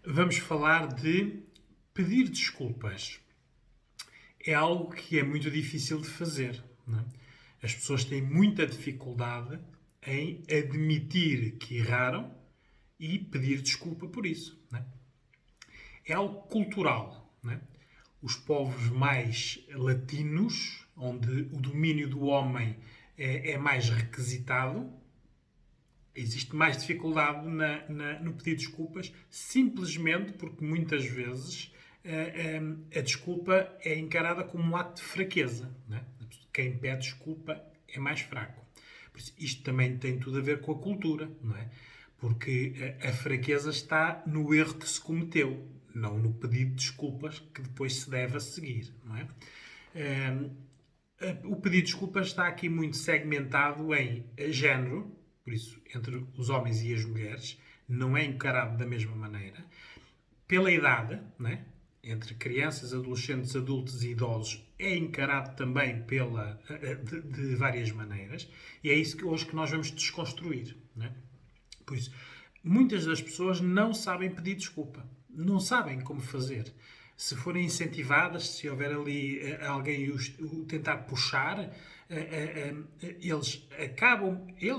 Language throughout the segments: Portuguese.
Vamos falar de pedir desculpas. É algo que é muito difícil de fazer, não é? As pessoas têm muita dificuldade em admitir que erraram e pedir desculpa por isso, não é? É algo cultural, não é? Os povos mais latinos, onde o domínio do homem é mais requisitado, existe mais dificuldade no pedir desculpas, simplesmente porque muitas vezes a desculpa é encarada como um ato de fraqueza. Não é? Quem pede desculpa é mais fraco. Por isso, isto também tem tudo a ver com a cultura, não é? Porque a fraqueza está no erro que se cometeu, não no pedido de desculpas que depois se deve a seguir, não é? O pedido de desculpas está aqui muito segmentado em género, por isso, entre os homens e as mulheres, não é encarado da mesma maneira. Pela idade, né? Entre crianças, adolescentes, adultos e idosos, é encarado também de várias maneiras. E é isso que hoje que nós vamos desconstruir. Né? Por isso, muitas das pessoas não sabem pedir desculpa. Não sabem como fazer. Se forem incentivadas, se houver ali alguém o tentar puxar, eles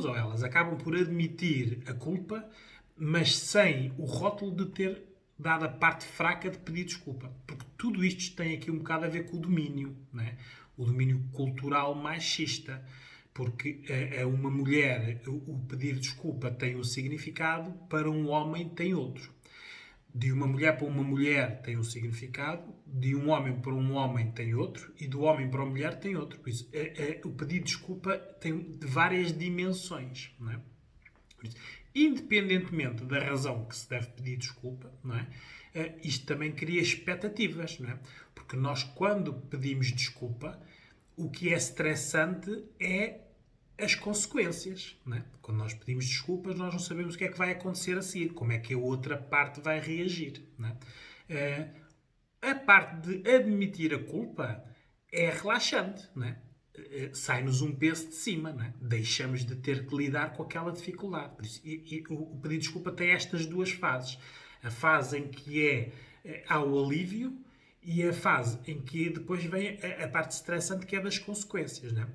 ou elas acabam por admitir a culpa, mas sem o rótulo de ter dado a parte fraca de pedir desculpa. Porque tudo isto tem aqui um bocado a ver com o domínio, não é? O domínio cultural machista. Porque a uma mulher o pedir desculpa tem um significado, para um homem tem outro. De uma mulher para uma mulher tem um significado, de um homem para um homem tem outro, e do homem para uma mulher tem outro. Por isso, o pedido de desculpa tem várias dimensões. Não é? Por isso, independentemente da razão que se deve pedir desculpa, não é? Isto também cria expectativas. Não é? Porque nós, quando pedimos desculpa, o que é estressante é as consequências. Não é? Quando nós pedimos desculpas, nós não sabemos o que é que vai acontecer a seguir, como é que a outra parte vai reagir. Não é? A parte de admitir a culpa é relaxante. Não é? Sai-nos um peso de cima. Não é? Deixamos de ter que lidar com aquela dificuldade. Por isso, o pedir desculpa tem estas duas fases. A fase em que há o alívio e a fase em que depois vem a parte estressante, que é das consequências. Não é?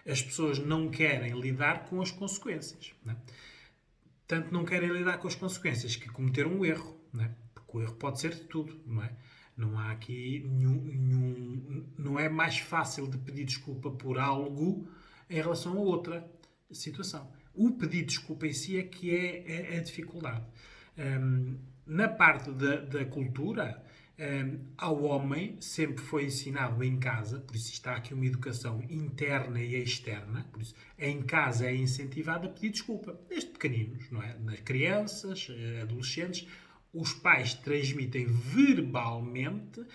As pessoas não querem lidar com as consequências. Não é? Tanto não querem lidar com as consequências que cometeram um erro. Não é? Porque o erro pode ser de tudo. Não é? Não há aqui não é mais fácil de pedir desculpa por algo em relação a outra situação. O pedir desculpa em si é que é a dificuldade. Na parte da cultura, ao homem sempre foi ensinado em casa, por isso está aqui uma educação interna e externa, por isso em casa é incentivado a pedir desculpa, desde pequeninos, não é? Nas crianças, adolescentes, os pais transmitem verbalmente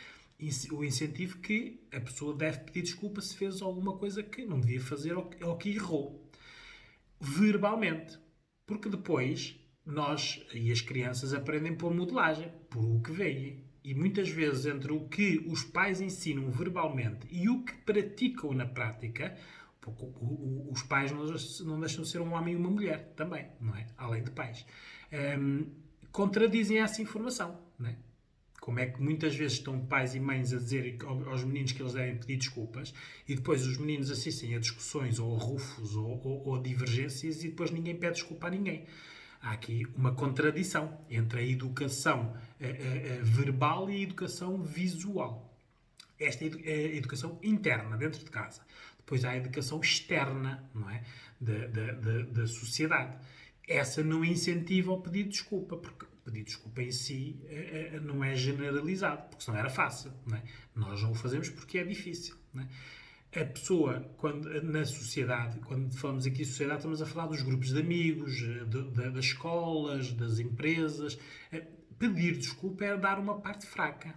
o incentivo que a pessoa deve pedir desculpa se fez alguma coisa que não devia fazer ou que errou. Verbalmente. Porque depois nós e as crianças aprendem por modelagem, por o que veem. E muitas vezes entre o que os pais ensinam verbalmente e o que praticam na prática, porque os pais não deixam de ser um homem e uma mulher também, não é? Além de pais. Contradizem essa informação, não é? Como é que muitas vezes estão pais e mães a dizer aos meninos que eles devem pedir desculpas e depois os meninos assistem a discussões ou a rufos ou a divergências e depois ninguém pede desculpa a ninguém. Há aqui uma contradição entre a educação verbal e a educação visual. Esta é a educação interna, dentro de casa. Depois há a educação externa, não é? Da sociedade. Essa não incentiva o pedido de desculpa, porque o pedido de desculpa em si não é generalizado, porque senão era fácil. Não é? Nós não o fazemos porque é difícil. Não é? A pessoa, na sociedade, quando falamos aqui de sociedade, estamos a falar dos grupos de amigos, das escolas, das empresas. Pedir desculpa é dar uma parte fraca.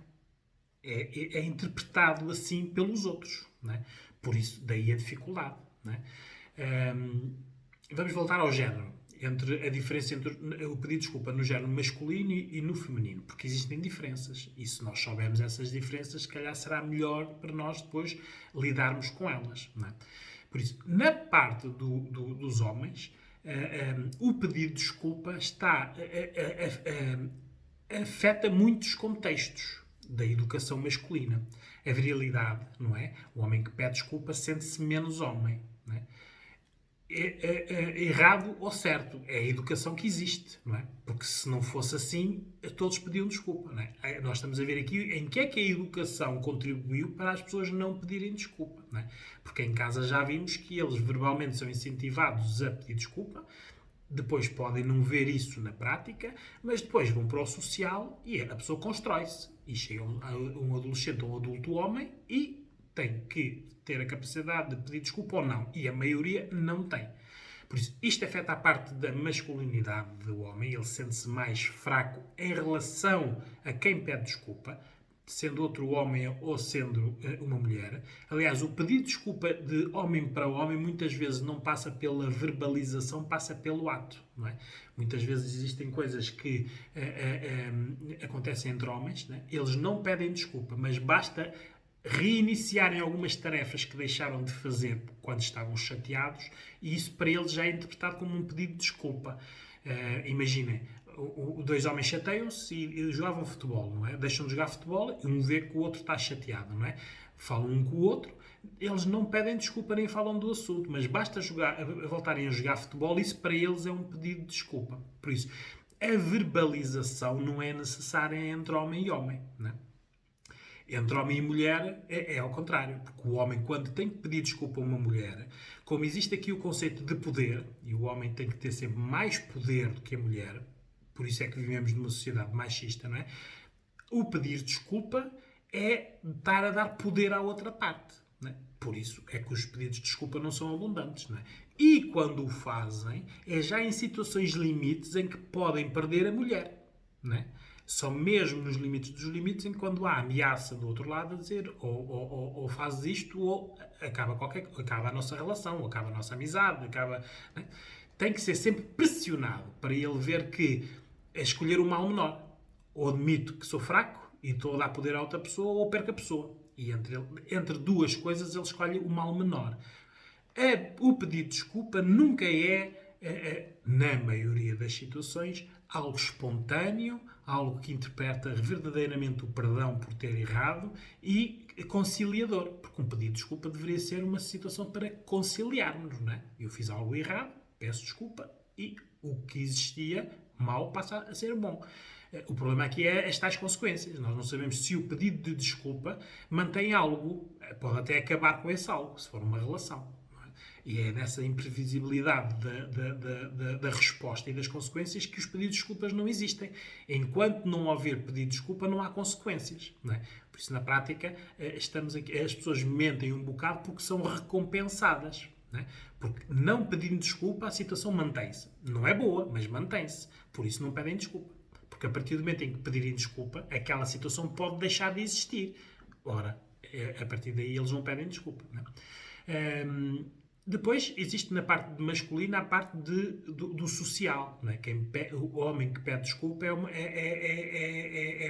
É interpretado assim pelos outros. Não é? Por isso, daí a dificuldade. Não é? Vamos voltar ao género. A diferença entre o pedido de desculpa no género masculino e no feminino, porque existem diferenças, e se nós soubermos essas diferenças, se calhar será melhor para nós depois lidarmos com elas. Não é? Por isso, na parte dos homens, o pedido de desculpa está afeta muitos contextos da educação masculina. A virilidade, não é? O homem que pede desculpa sente-se menos homem, não é? Errado ou certo. É a educação que existe, não é? Porque se não fosse assim, todos pediam desculpa, não é? Nós estamos a ver aqui em que é que a educação contribuiu para as pessoas não pedirem desculpa, não é? Porque em casa já vimos que eles verbalmente são incentivados a pedir desculpa, depois podem não ver isso na prática, mas depois vão para o social e a pessoa constrói-se. E chega um adolescente ou um adulto homem e tem que ter a capacidade de pedir desculpa ou não. E a maioria não tem. Por isso, isto afeta a parte da masculinidade do homem. Ele sente-se mais fraco em relação a quem pede desculpa, sendo outro homem ou sendo uma mulher. Aliás, o pedido de desculpa de homem para homem muitas vezes não passa pela verbalização, passa pelo ato. Não é? Muitas vezes existem coisas que acontecem entre homens, não é? Eles não pedem desculpa, mas basta reiniciarem algumas tarefas que deixaram de fazer quando estavam chateados e isso para eles já é interpretado como um pedido de desculpa. Imaginem, dois homens chateiam-se e jogavam futebol, não é? Deixam de jogar futebol e um vê que o outro está chateado, não é? Falam um com o outro, eles não pedem desculpa nem falam do assunto, mas basta voltarem a jogar futebol, isso para eles é um pedido de desculpa. Por isso, a verbalização não é necessária entre homem e homem, não é? Entre homem e mulher é ao contrário, porque o homem, quando tem que pedir desculpa a uma mulher, como existe aqui o conceito de poder, e o homem tem que ter sempre mais poder do que a mulher, por isso é que vivemos numa sociedade machista, não é? O pedir desculpa é estar a dar poder à outra parte, não é? Por isso é que os pedidos de desculpa não são abundantes, não é? E quando o fazem, é já em situações limites em que podem perder a mulher, não é? Só mesmo nos limites dos limites, em quando há ameaça do outro lado a dizer ou fazes isto ou acaba a nossa relação, ou acaba a nossa amizade, acaba... Né? Tem que ser sempre pressionado para ele ver que é escolher o mal menor. Ou admito que sou fraco e estou a dar poder a outra pessoa ou perco a pessoa. E entre duas coisas ele escolhe o mal menor. O pedido de desculpa nunca na maioria das situações, algo espontâneo, algo que interpreta verdadeiramente o perdão por ter errado e conciliador. Porque um pedido de desculpa deveria ser uma situação para conciliarmos, não é? Eu fiz algo errado, peço desculpa e o que existia mal passa a ser bom. O problema aqui é as tais consequências. Nós não sabemos se o pedido de desculpa mantém algo. Pode até acabar com esse algo, se for uma relação. E é nessa imprevisibilidade da resposta e das consequências que os pedidos de desculpas não existem. Enquanto não houver pedido de desculpa, não há consequências. Não é? Por isso, na prática, estamos aqui, as pessoas mentem um bocado porque são recompensadas. Não é? Porque não pedindo desculpa, a situação mantém-se. Não é boa, mas mantém-se. Por isso não pedem desculpa. Porque a partir do momento em que pedirem desculpa, aquela situação pode deixar de existir. Ora, a partir daí eles não pedem desculpa. Não é? Depois existe na parte masculina a parte do social. Não é? O homem que pede desculpa é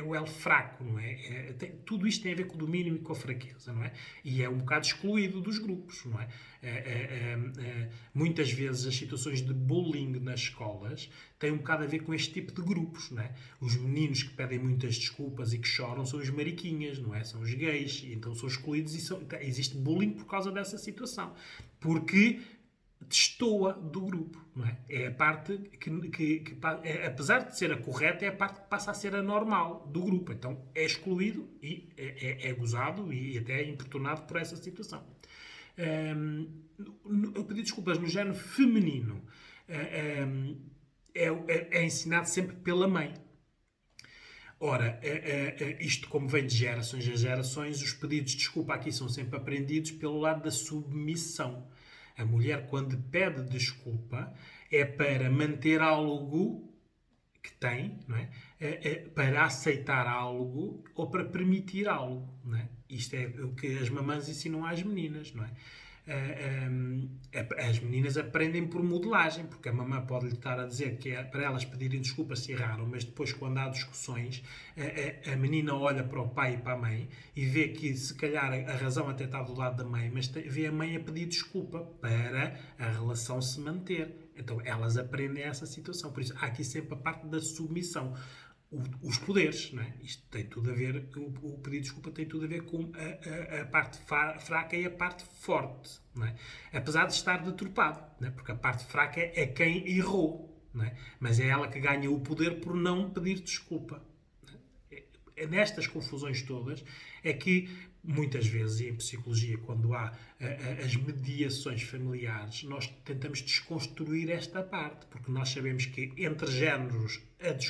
o elo fraco. Não é? Tudo isto tem a ver com o domínio e com a fraqueza. Não é? E é um bocado excluído dos grupos. Não é? Muitas vezes as situações de bullying nas escolas têm um bocado a ver com este tipo de grupos. Não é? Os meninos que pedem muitas desculpas e que choram são os mariquinhas, não é? São os gays, e então são excluídos e existe bullying por causa dessa situação. Porque destoa do grupo, não é? É a parte apesar de ser a correta, é a parte que passa a ser a normal do grupo. Então é excluído e é gozado e até é importunado por essa situação. Eu pedi desculpas no género feminino. É ensinado sempre pela mãe. Ora, isto como vem de gerações a gerações, os pedidos de desculpa aqui são sempre aprendidos pelo lado da submissão. A mulher, quando pede desculpa, é para manter algo que tem, não é? Para aceitar algo ou para permitir algo. Não é? Isto é o que as mamãs ensinam às meninas, não é? As meninas aprendem por modelagem, porque a mamã pode lhe estar a dizer que é para elas pedirem desculpa se erraram, mas depois, quando há discussões, a menina olha para o pai e para a mãe e vê que se calhar a razão até está do lado da mãe, mas vê a mãe a pedir desculpa para a relação se manter. Então elas aprendem essa situação. Por isso há aqui sempre a parte da submissão. os poderes, não é? Isto tem tudo a ver, o pedido de desculpa tem tudo a ver com a parte fraca e a parte forte, não é? Apesar de estar deturpado, não é? Porque a parte fraca é quem errou, não é? Mas é ela que ganha o poder por não pedir desculpa. Nestas confusões todas é que muitas vezes, e em psicologia, quando há as mediações familiares, nós tentamos desconstruir esta parte, porque nós sabemos que entre géneros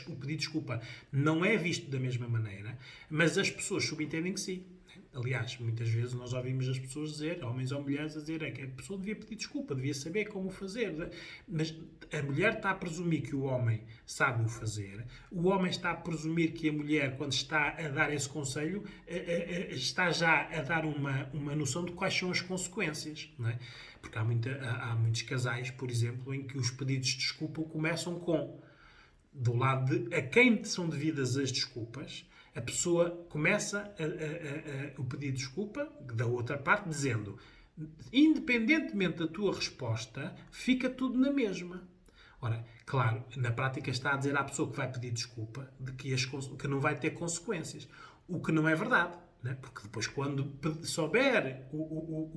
o pedir desculpa não é visto da mesma maneira, mas as pessoas subentendem que sim. Aliás, muitas vezes nós ouvimos as pessoas dizer, homens ou mulheres, a dizer que a pessoa devia pedir desculpa, devia saber como fazer. Mas a mulher está a presumir que o homem sabe o fazer, o homem está a presumir que a mulher, quando está a dar esse conselho, está já a dar uma noção de quais são as consequências. Não é? Porque há muitos casais, por exemplo, em que os pedidos de desculpa começam com, do lado de a quem são devidas as desculpas, a pessoa começa o pedido de desculpa da outra parte dizendo, independentemente da tua resposta, fica tudo na mesma. Ora, claro, na prática está a dizer à pessoa que vai pedir desculpa de que não vai ter consequências. O que não é verdade. Né? Porque depois, quando souber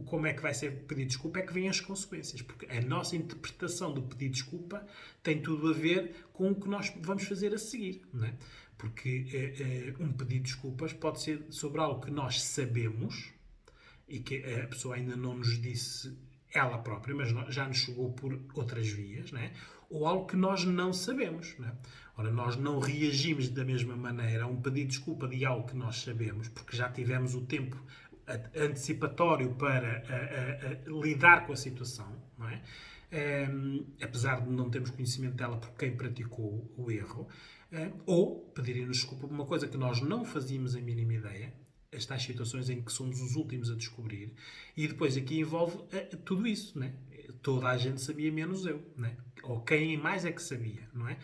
como é que vai ser pedido desculpa, é que vêm as consequências. Porque a nossa interpretação do pedido desculpa tem tudo a ver com o que nós vamos fazer a seguir. Não é? Porque um pedido de desculpas pode ser sobre algo que nós sabemos e que a pessoa ainda não nos disse ela própria, mas já nos chegou por outras vias, né? Ou algo que nós não sabemos. Né? Ora, nós não reagimos da mesma maneira a um pedido de desculpa de algo que nós sabemos, porque já tivemos o tempo antecipatório para lidar com a situação, não é? Apesar de não termos conhecimento dela por quem praticou o erro, ou pedirem-nos desculpa por uma coisa que nós não fazíamos a mínima ideia, as tais situações em que somos os últimos a descobrir, e depois aqui envolve tudo isso, né? Toda a gente sabia menos eu, né? Ou quem mais é que sabia, não é?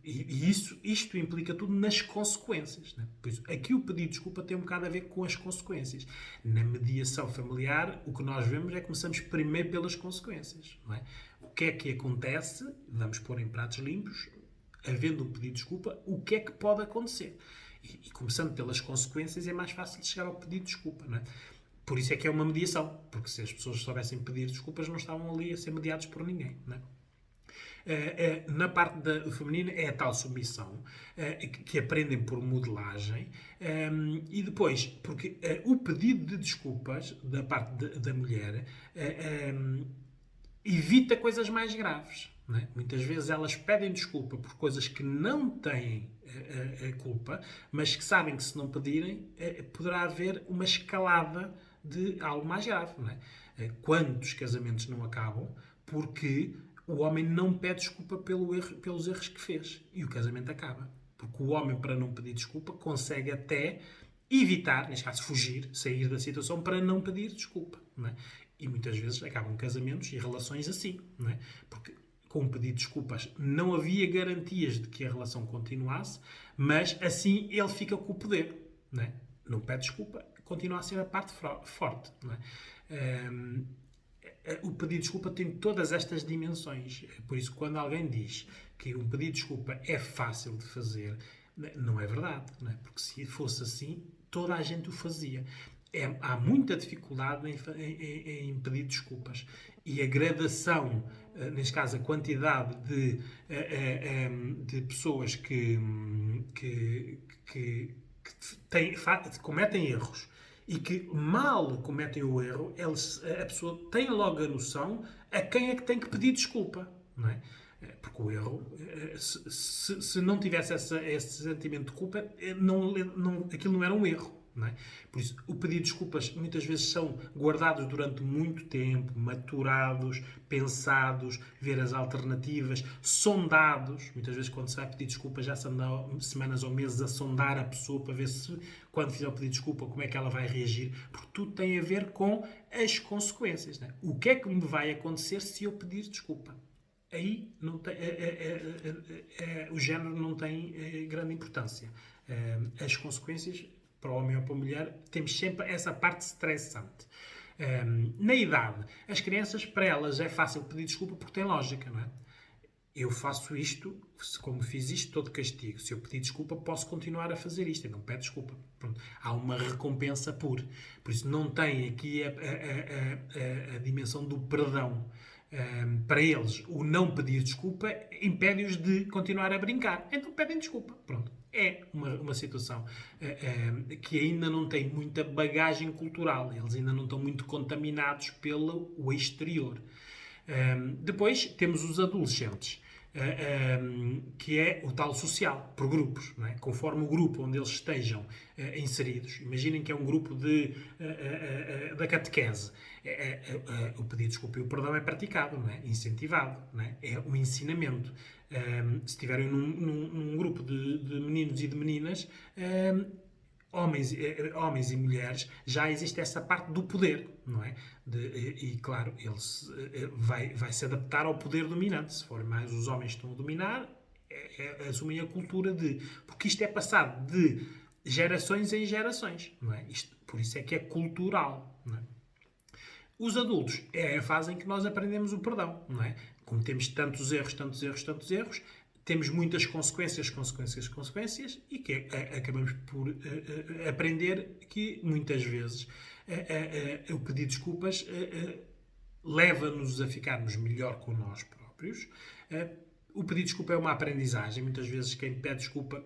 E isto implica tudo nas consequências, né? Por isso, aqui o pedido de desculpa tem um bocado a ver com as consequências. Na mediação familiar, o que nós vemos é que começamos primeiro pelas consequências, não é? O que é que acontece? Vamos pôr em pratos limpos, havendo um pedido de desculpa, o que é que pode acontecer? E começando pelas consequências, é mais fácil de chegar ao pedido de desculpa, não é? Por isso é que é uma mediação, porque se as pessoas soubessem pedir desculpas, não estavam ali a ser mediados por ninguém, não é? Na parte feminina é a tal submissão, que aprendem por modelagem, e depois, porque o pedido de desculpas da parte da mulher evita coisas mais graves. Não é? Muitas vezes elas pedem desculpa por coisas que não têm a culpa, mas que sabem que se não pedirem, poderá haver uma escalada de algo mais grave. Não é? Quantos casamentos não acabam porque o homem não pede desculpa pelos erros que fez e o casamento acaba? Porque o homem, para não pedir desculpa, consegue até evitar, neste caso fugir, sair da situação para não pedir desculpa. Não é? E muitas vezes acabam casamentos e relações assim. Não é? Porque com um pedido de desculpas não havia garantias de que a relação continuasse, mas assim ele fica com o poder. Não é? Não pede desculpa, continua a ser a parte forte. Não é? O pedido de desculpa tem todas estas dimensões. Por isso, quando alguém diz que um pedido de desculpa é fácil de fazer, não é verdade. Não é? Porque se fosse assim, toda a gente o fazia. Há muita dificuldade em pedir desculpas. E a gradação, neste caso, a quantidade de pessoas que cometem erros e que mal cometem o erro, a pessoa tem logo a noção a quem é que tem que pedir desculpa. Não é? Porque o erro, se não tivesse esse sentimento de culpa, aquilo não era um erro. Não é? Por isso, o pedido de desculpas muitas vezes são guardados durante muito tempo, maturados, pensados, ver as alternativas, sondados. Muitas vezes, quando se vai pedir desculpas, já se anda semanas ou meses a sondar a pessoa para ver se, quando fizer o pedido de desculpa, como é que ela vai reagir, porque tudo tem a ver com as consequências. Não é? O que é que me vai acontecer se eu pedir desculpa? Aí não tem, o género não tem grande importância. As consequências, para o homem ou para a mulher, temos sempre essa parte estressante. Na idade, as crianças, para elas, é fácil pedir desculpa porque tem lógica, não é? eu faço isto, como fiz isto, estou de castigo. Se eu pedir desculpa, posso continuar a fazer isto. Eu não peço desculpa. Pronto. Há uma recompensa por isso não tem aqui a dimensão do perdão. Para eles, o não pedir desculpa impede-os de continuar a brincar. Então pedem desculpa. Pronto. É uma situação que ainda não tem muita bagagem cultural. Eles ainda não estão muito contaminados pelo o exterior. Depois temos os adolescentes, que é o tal social, por grupos, não é? Conforme o grupo onde eles estejam inseridos. Imaginem que é um grupo da catequese. O pedido de desculpa e o perdão é praticado, não é? Incentivado, não é? É um ensinamento. Se estiverem num grupo de meninos e de meninas, homens e mulheres, já existe essa parte do poder, não é? E claro, ele vai se adaptar ao poder dominante. Se forem mais os homens que estão a dominar, assumem a cultura de... Porque isto é passado de gerações em gerações, não é? Por isso é que é cultural, não é? Os adultos é a fase em que nós aprendemos o perdão, não é? Cometemos tantos erros, temos muitas consequências, e que acabamos por aprender que muitas vezes o pedir desculpas leva-nos a ficarmos melhor com nós próprios. O pedir desculpa é uma aprendizagem. Muitas vezes quem pede desculpa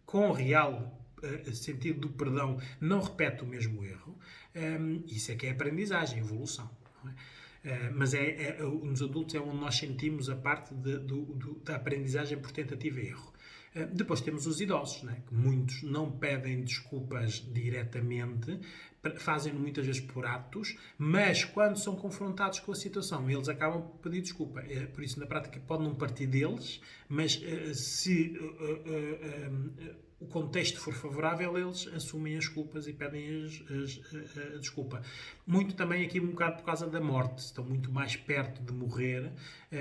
com real sentido do perdão não repete o mesmo erro. Isso é que é aprendizagem, evolução. Não é? Mas nos adultos é onde nós sentimos a parte da aprendizagem por tentativa e erro. Depois temos os idosos, né? Que muitos não pedem desculpas diretamente, fazem-no muitas vezes por atos, mas quando são confrontados com a situação, eles acabam por pedir desculpa. Por isso, na prática, pode não partir deles, mas se o contexto for favorável, eles assumem as culpas e pedem a desculpa. Muito também aqui um bocado por causa da morte. Estão muito mais perto de morrer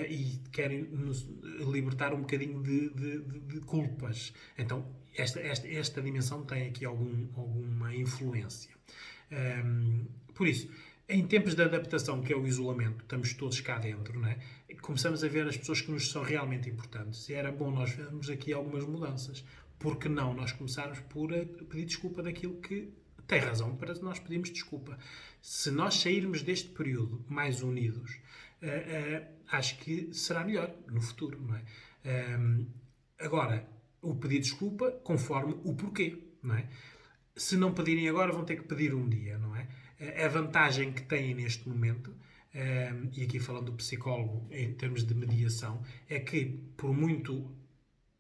e querem nos libertar um bocadinho de culpas. Então, esta dimensão tem aqui alguma influência. Por isso, em tempos de adaptação, que é o isolamento, estamos todos cá dentro, não é? Começamos a ver as pessoas que nos são realmente importantes. E era bom nós vermos aqui algumas mudanças. Por que não nós começarmos por pedir desculpa daquilo que tem razão para nós pedirmos desculpa? Se nós sairmos deste período mais unidos, acho que será melhor no futuro, não é? Agora, o pedir desculpa conforme o porquê, não é? Se não pedirem agora, vão ter que pedir um dia, não é? A vantagem que têm neste momento, e aqui falando do psicólogo em termos de mediação, é que por muito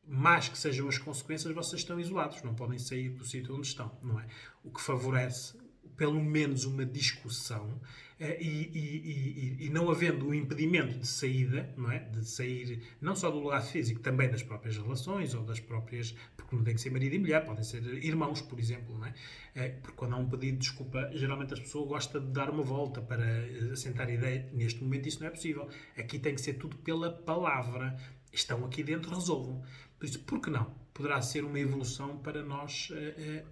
mais que sejam as consequências, vocês estão isolados, não podem sair do sítio onde estão, não é? O que favorece pelo menos uma discussão e não havendo um impedimento de saída, não é? De sair não só do lugar físico, também das próprias relações ou das próprias... Porque não tem que ser marido e mulher, podem ser irmãos, por exemplo, não é? Porque quando há um pedido de desculpa, geralmente as pessoas gostam de dar uma volta para assentar a ideia. Neste momento isso não é possível. Aqui tem que ser tudo pela palavra. Estão aqui dentro, resolvam. Por isso, por que não? Poderá ser uma evolução para nós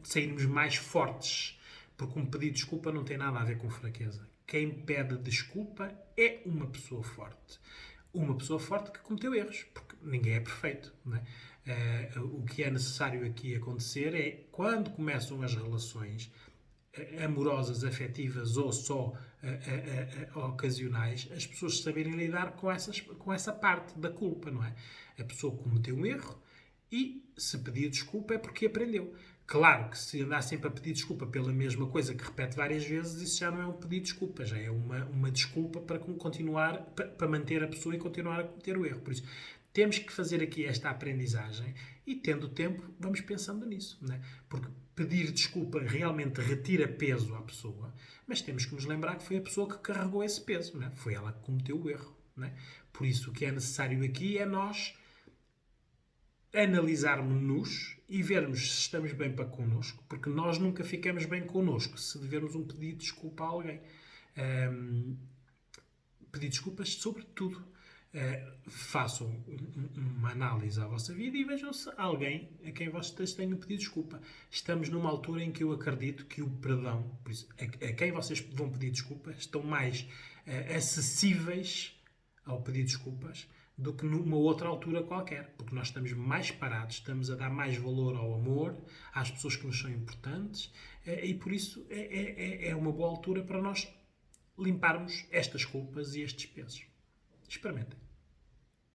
sairmos mais fortes. Porque um pedido de desculpa não tem nada a ver com fraqueza. Quem pede desculpa é uma pessoa forte. Uma pessoa forte que cometeu erros. Porque ninguém é perfeito, não é? O que é necessário aqui acontecer é, quando começam as relações amorosas, afetivas ou só ocasionais, as pessoas saberem lidar com essa parte da culpa, não é? A pessoa cometeu um erro e se pedir desculpa é porque aprendeu. Claro que se andar sempre a pedir desculpa pela mesma coisa que repete várias vezes, isso já não é um pedido de desculpa, já é uma desculpa para continuar, para manter a pessoa e continuar a cometer o erro. Por isso, temos que fazer aqui esta aprendizagem e, tendo tempo, vamos pensando nisso, não é? Porque pedir desculpa realmente retira peso à pessoa, mas temos que nos lembrar que foi a pessoa que carregou esse peso, não é? Foi ela que cometeu o erro, não é? Por isso, o que é necessário aqui é nós analisarmos-nos e vermos se estamos bem para connosco, porque nós nunca ficamos bem connosco se devermos um pedido de desculpa a alguém. Pedir desculpas sobre tudo. Façam uma análise à vossa vida e vejam se alguém a quem vocês tenham pedido desculpa. Estamos numa altura em que eu acredito que o perdão, por isso, a quem vocês vão pedir desculpa, estão mais acessíveis ao pedir desculpas do que numa outra altura qualquer, porque nós estamos mais parados, estamos a dar mais valor ao amor, às pessoas que nos são importantes, e por isso é uma boa altura para nós limparmos estas culpas e estes pesos. Experimentem.